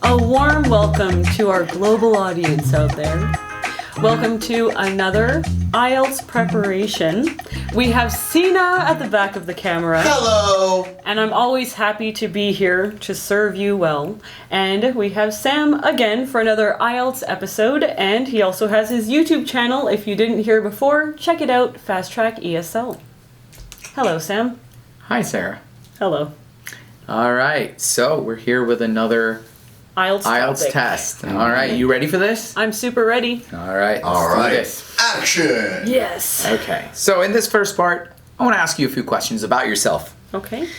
A warm welcome to our global audience out there. Welcome to another IELTS preparation. We have Sina at the back of the camera. Hello! And I'm always happy to be here to serve you well. And we have Sam again for another IELTS episode, and he also has his YouTube channel. If you didn't hear before, check it out, Fast Track ESL. Hello, Sam. Hi, Sarah. Hello. All right, so we're here with another IELTS test. All right, you ready for this? I'm super ready. All right, All right. do this. Action! Yes. Okay, so in this first part, I want to ask you a few questions about yourself. Okay.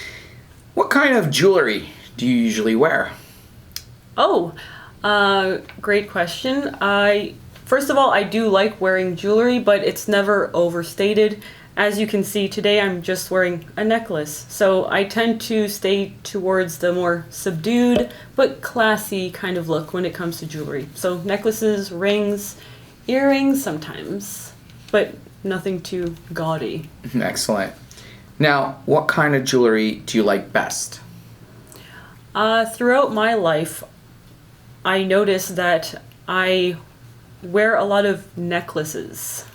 What kind of jewelry do you usually wear? Oh, great question. First of all, I do like wearing jewelry, but it's never overstated. As you can see today, I'm just wearing a necklace. So I tend to stay towards the more subdued but classy kind of look when it comes to jewelry. So necklaces, rings, earrings sometimes, but nothing too gaudy. Excellent. Now, what kind of jewelry do you like best? Throughout my life, I noticed that I wear a lot of necklaces.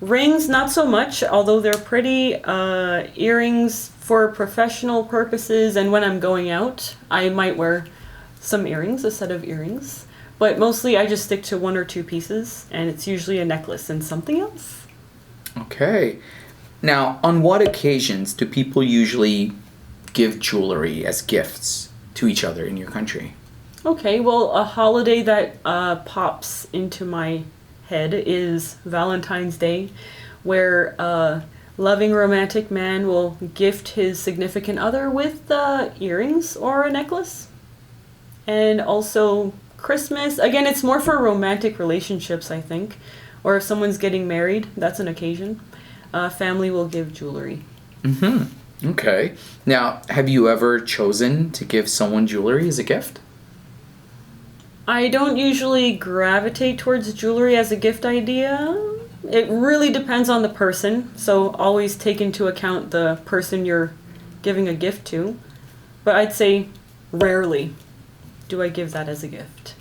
Rings, not so much, although they're pretty. Earrings for professional purposes, and when I'm going out, I might wear some earrings, a set of earrings. But mostly I just stick to one or two pieces, and it's usually a necklace and something else. Okay. Now, on what occasions do people usually give jewelry as gifts to each other in your country? Okay, well, a holiday that pops into my head is Valentine's Day, where a loving romantic man will gift his significant other with earrings or a necklace. And also Christmas, again, it's more for romantic relationships, I think, or if someone's getting married, that's an occasion. Family will give jewelry. Okay. Now, have you ever chosen to give someone jewelry as a gift? I don't usually gravitate towards jewelry as a gift idea. It really depends on the person, so always take into account the person you're giving a gift to. But I'd say rarely do I give that as a gift.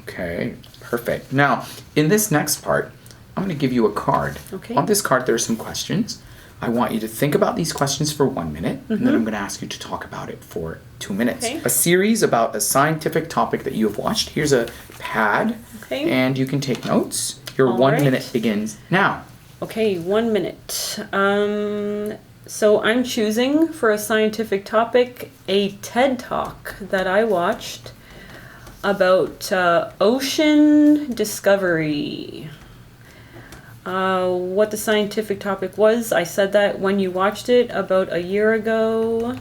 Okay, perfect. Now, in this next part, I'm going to give you a card. Okay. On this card, there are some questions. I want you to think about these questions for 1 minute, and then I'm going to ask you to talk about it for 2 minutes. Okay. A series about a scientific topic that you have watched. Here's a pad, Okay. and you can take notes. Your All 1 right. minute begins now. Okay, 1 minute. So I'm choosing for a scientific topic a TED Talk that I watched about ocean discovery. What the scientific topic was, I said that when you watched it about a year ago.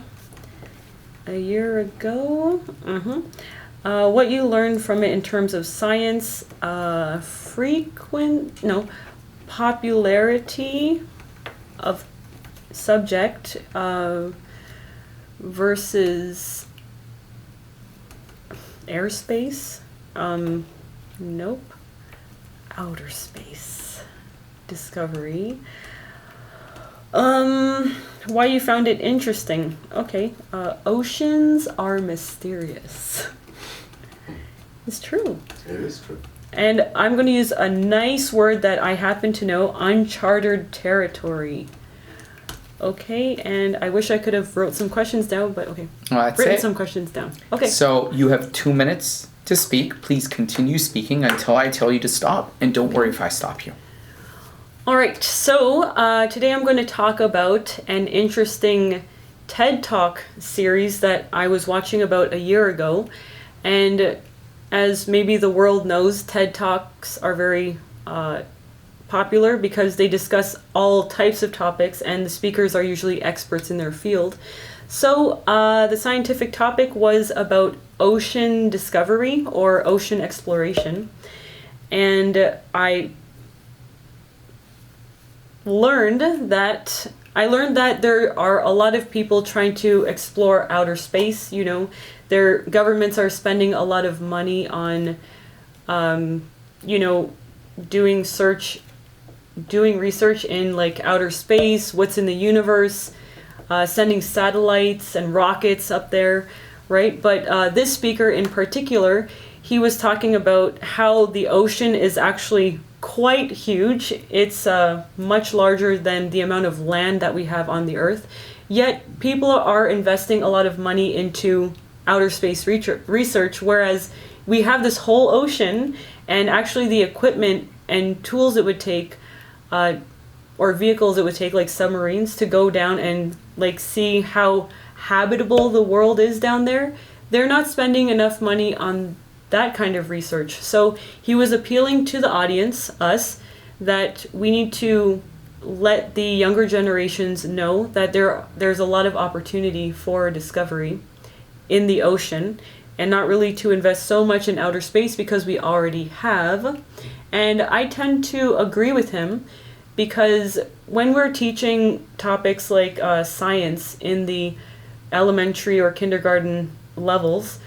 What you learned from it in terms of science, popularity of subject versus airspace. Outer space. Discovery. Why you found it interesting. Okay. Oceans are mysterious. It's true. It is true. And I'm going to use a nice word that I happen to know, uncharted territory. Okay, and I wish I could have wrote some questions down, but okay. Well, that's Written it. some questions down. Okay. So you have 2 minutes to speak. Please continue speaking until I tell you to stop, and don't worry if I stop you. All right, so today I'm going to talk about an interesting TED Talk series that I was watching about a year ago. And as maybe the world knows, TED Talks are very popular because they discuss all types of topics and the speakers are usually experts in their field. So the scientific topic was about ocean discovery or ocean exploration. And I learned that there are a lot of people trying to explore outer space. You know, their governments are spending a lot of money on, doing research in like outer space, what's in the universe, sending satellites and rockets up there. right? But this speaker in particular, he was talking about how the ocean is actually quite huge. It's much larger than the amount of land that we have on the earth. Yet people are investing a lot of money into outer space research, whereas we have this whole ocean, and actually the equipment and tools it would take, or vehicles it would take, like submarines, to go down and like see how habitable the world is down there. They're not spending enough money on that kind of research. So he was appealing to the audience, us, that we need to let the younger generations know that there's a lot of opportunity for discovery in the ocean, and not really to invest so much in outer space because we already have. And I tend to agree with him, because when we're teaching topics like science in the elementary or kindergarten levels,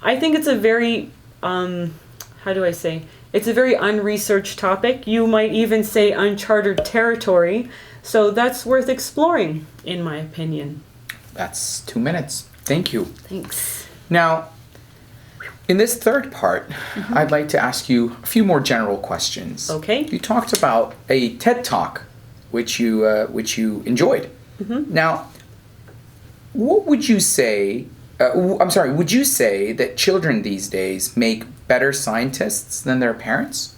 I think it's a very, it's a very unresearched topic. You might even say uncharted territory. So that's worth exploring, in my opinion. That's 2 minutes. Thank you. Thanks. Now, in this third part, I'd like to ask you a few more general questions. Okay. You talked about a TED Talk, which you enjoyed. Now, what would you say? Would you say that children these days make better scientists than their parents?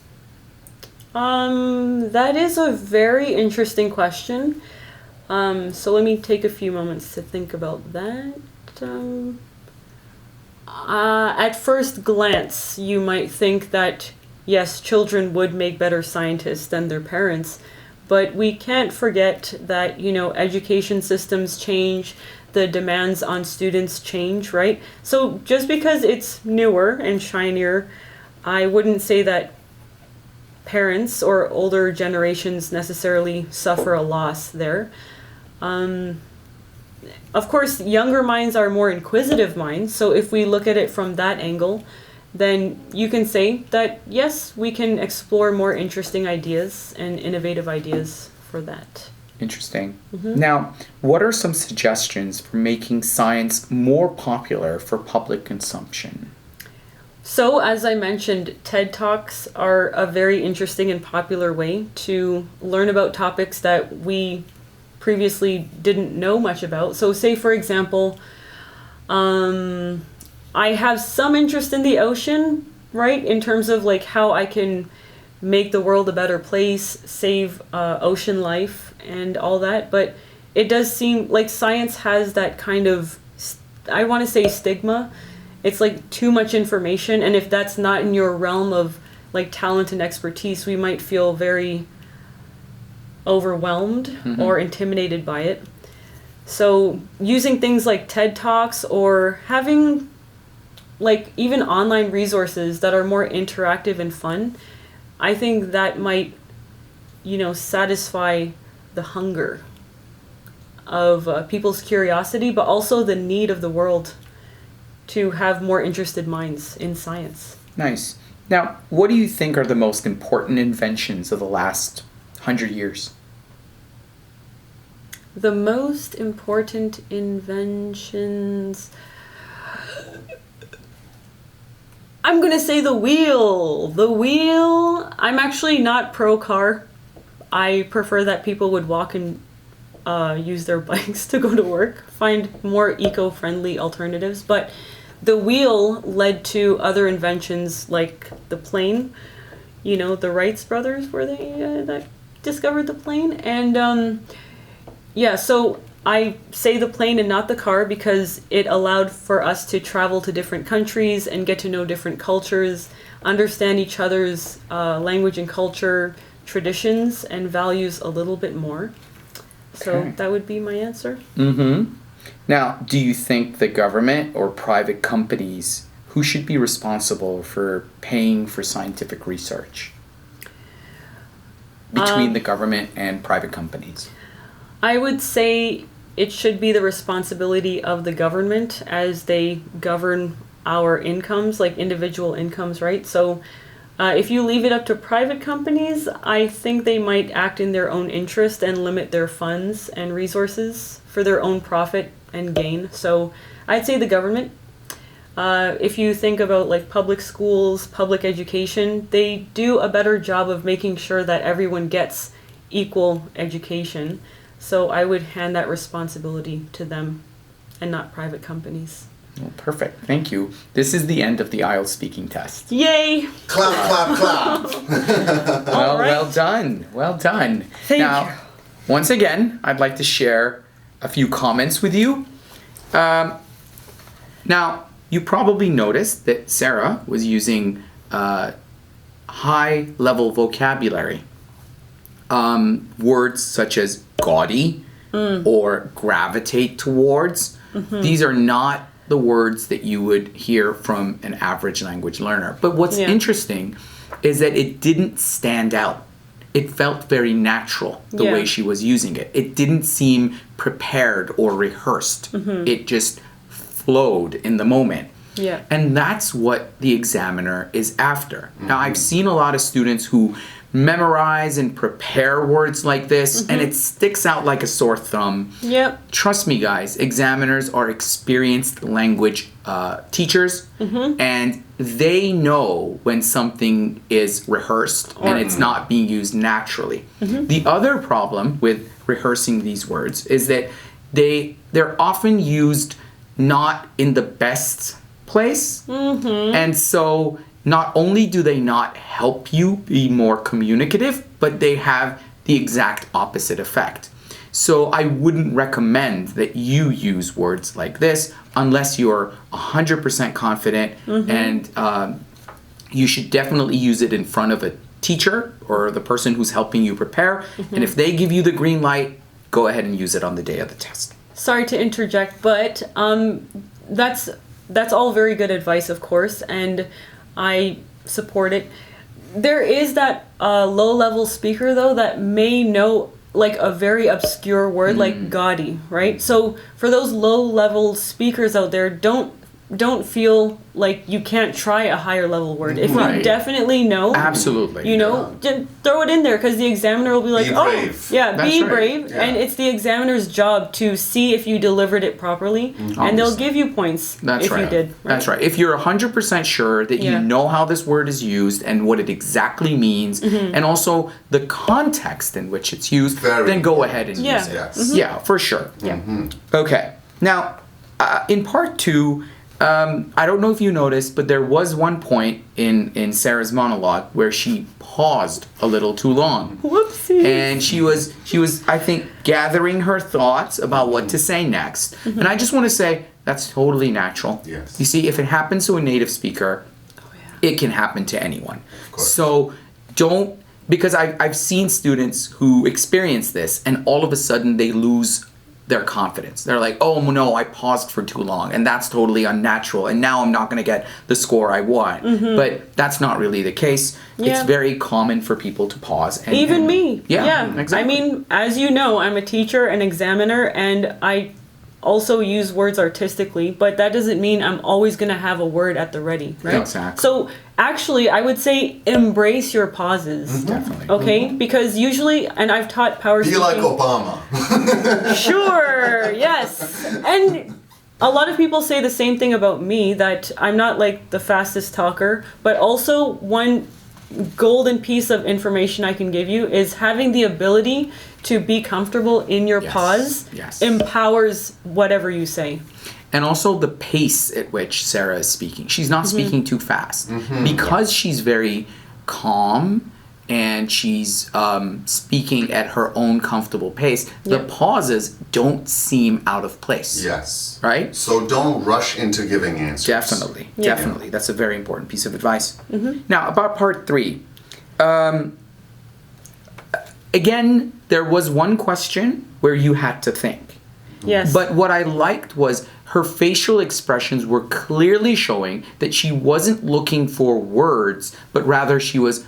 That is a very interesting question. So let me take a few moments to think about that. At first glance, you might think that, yes, children would make better scientists than their parents, but we can't forget that, education systems change, the demands on students change, right? So just because it's newer and shinier, I wouldn't say that parents or older generations necessarily suffer a loss there. Of course, younger minds are more inquisitive minds, so if we look at it from that angle, then you can say that, yes, we can explore more interesting ideas and innovative ideas for that. Interesting. Now, what are some suggestions for making science more popular for public consumption? So, as I mentioned, TED Talks are a very interesting and popular way to learn about topics that we previously didn't know much about. So say, for example, I have some interest in the ocean, right? In terms of like how I can make the world a better place, save ocean life and all that. But it does seem like science has that kind of, I want to say, stigma. It's like too much information. And if that's not in your realm of like talent and expertise, we might feel very overwhelmed or intimidated by it. So using things like TED Talks or having like even online resources that are more interactive and fun, I think that might, satisfy the hunger of people's curiosity, but also the need of the world to have more interested minds in science. Nice. Now, what do you think are the most important inventions of the last 100 years? The most important inventions, I'm going to say the wheel. The wheel, I'm actually not pro car. I prefer that people would walk and use their bikes to go to work, find more eco-friendly alternatives. But the wheel led to other inventions like the plane. The Wright brothers were they that discovered the plane. And so I say the plane and not the car because it allowed for us to travel to different countries and get to know different cultures, understand each other's language and culture, traditions, and values a little bit more. So that would be my answer. Now, do you think the government or private companies, who should be responsible for paying for scientific research between the government and private companies? I would say it should be the responsibility of the government as they govern our incomes, like individual incomes, right? So if you leave it up to private companies, I think they might act in their own interest and limit their funds and resources for their own profit and gain. So I'd say the government If you think about like public schools, public education, they do a better job of making sure that everyone gets equal education. So I would hand that responsibility to them and not private companies. Well, perfect. Thank you. This is the end of the IELTS speaking test. Yay! Clap, clap, clap. Well, right. well done. Well done. Thank now, you. once again, I'd like to share a few comments with you. Now, you probably noticed that Sarah was using high-level vocabulary. Words such as gaudy or gravitate towards. These are not the words that you would hear from an average language learner. But what's interesting is that it didn't stand out. It felt very natural the way she was using it. It didn't seem prepared or rehearsed. It just flowed in the moment. Yeah. And that's what the examiner is after. Now, I've seen a lot of students who memorize and prepare words like this, and it sticks out like a sore thumb. Yep. Trust me, guys, examiners are experienced language teachers, and they know when something is rehearsed and it's not being used naturally. The other problem with rehearsing these words is that they're often used not in the best place, and so not only do they not help you be more communicative, but they have the exact opposite effect. So I wouldn't recommend that you use words like this unless you're 100% confident, and you should definitely use it in front of a teacher or the person who's helping you prepare. And if they give you the green light, go ahead and use it on the day of the test. Sorry to interject, but that's all very good advice, of course, and I support it. There is that low-level speaker, though, that may know like a very obscure word like gaudy, right? So for those low-level speakers out there, don't feel like you can't try a higher level word. If you definitely know, Absolutely. you know, just throw it in there, because the examiner will be like, brave. be right. brave. Yeah. And it's the examiner's job to see if you delivered it properly, and they'll give you points if you did. Right? That's right. If you're 100% sure that you know how this word is used and what it exactly means, and also the context in which it's used, then go ahead and use it. Yes. Yeah, for sure. Okay. Now, in part 2, I don't know if you noticed, but there was one point in Sarah's monologue where she paused a little too long. Whoopsie. And she was, I think, gathering her thoughts about what to say next. And I just want to say that's totally natural. Yes. You see, if it happens to a native speaker, it can happen to anyone. So don't, because I've seen students who experience this and all of a sudden they lose their confidence. They're like, oh no, I paused for too long and that's totally unnatural and now I'm not going to get the score I want. But that's not really the case. It's very common for people to pause. And, Even me. Yeah, exactly. I mean, as you know, I'm a teacher, an examiner, and I also use words artistically, but that doesn't mean I'm always going to have a word at the ready, right? Exactly. So actually, I would say embrace your pauses. Definitely. Okay? Because usually, and I've taught power Be speaking. like Obama. Sure, yes. And a lot of people say the same thing about me, that I'm not like the fastest talker, but also one golden piece of information I can give you is having the ability to be comfortable in your pause empowers whatever you say. And also the pace at which Sarah is speaking. She's not speaking too fast. Because she's very calm and she's speaking at her own comfortable pace, the pauses don't seem out of place. Yes. Right? So don't rush into giving answers. Definitely. Definitely. That's a very important piece of advice. Now, about part 3. Again, there was one question where you had to think. Yes. But what I liked was her facial expressions were clearly showing that she wasn't looking for words, but rather she was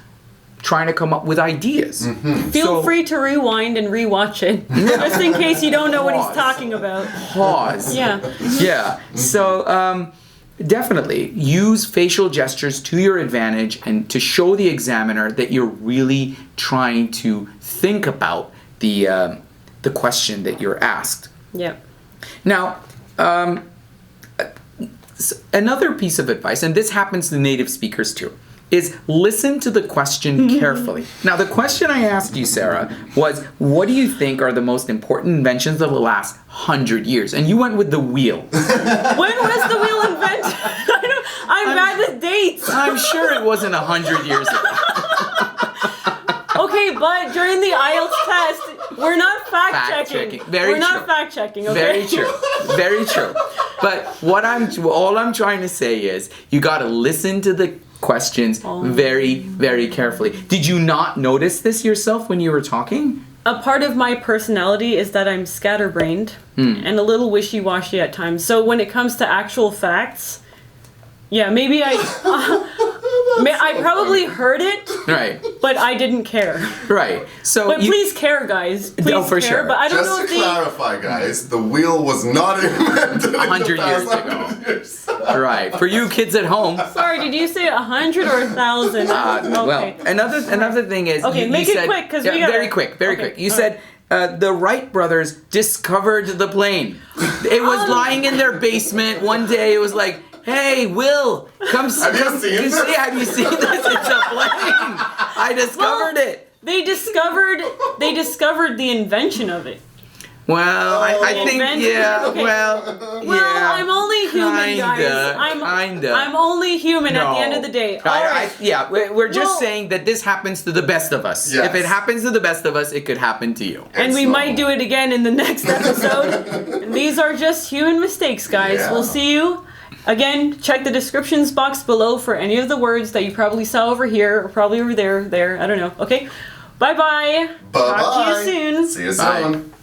trying to come up with ideas. Feel free to rewind and rewatch it, just in case you don't know what he's talking about. Pause. Yeah. So definitely use facial gestures to your advantage and to show the examiner that you're really trying to think about the question that you're asked. Yeah. Now, another piece of advice, and this happens to native speakers too, is listen to the question carefully. Now, the question I asked you, Sarah, was what do you think are the most important inventions of the last 100 years? And you went with the wheel. When was the wheel invented? I'm bad with dates. I'm sure it wasn't 100 years ago. Okay, but during the IELTS test, we're not fact-checking. Very We're true. not fact-checking, okay? Very true. Very true. But all I'm trying to say is you got to listen to the questions very, very carefully. Did you not notice this yourself when you were talking? A part of my personality is that I'm scatterbrained and a little wishy-washy at times. So when it comes to actual facts, yeah, maybe I probably heard it, Right. but I didn't care. Right. So But please care, guys. Please No, for care. sure. But I don't know Just if to they... clarify, guys, the wheel was not invented 100 years ago. Right. For you kids at home. Sorry, did you say 100 or 1,000? Well, another thing is Okay, you make it said, quick, 'cause we gotta- very quick. Okay, You all said the Wright brothers discovered the plane. It was lying in their basement one day. It was like, hey, Will, come see. Have you seen this? Have you seen this? It's a plane. I discovered it. They discovered the invention of it. Well, I think, invented yeah, it? Okay. well, Well, I'm only human, guys. I'm only human at the end of the day. All right. We're just Well- saying that this happens to the best of us. Yes. If it happens to the best of us, it could happen to you. And we It's might do it again in the next episode. And these are just human mistakes, guys. Yeah. We'll see you. Again, check the descriptions box below for any of the words that you probably saw over here or probably over there. I don't know. Okay? Bye-bye. Bye-bye. Talk to you soon. See you Bye. soon.